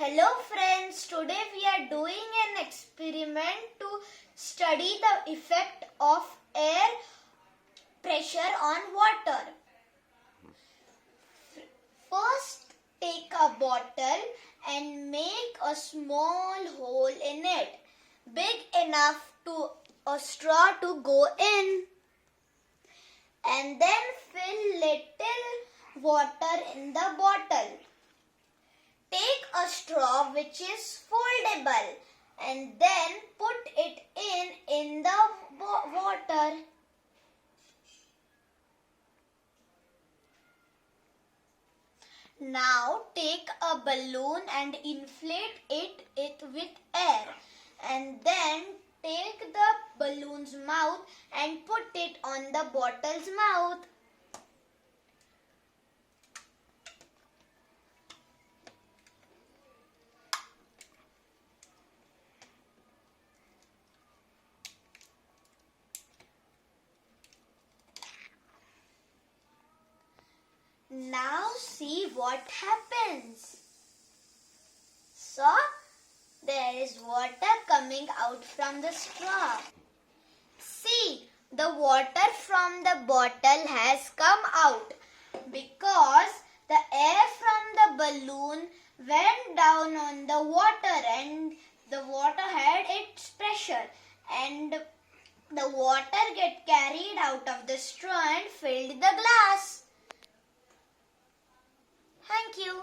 Hello friends, today we are doing an experiment to study the effect of air pressure on water. First, take a bottle and make a small hole in it, big enough to a straw to go in. And then fill little water in the bottle. Take a straw which is foldable and then put it in the water. Now take a balloon and inflate it with air, and then take the balloon's mouth and put it on the bottle's mouth. Now see what happens. So, there is water coming out from the straw. See, the water from the bottle has come out because the air from the balloon went down on the water and the water had its pressure and the water get carried out of the straw and filled the glass. Thank you.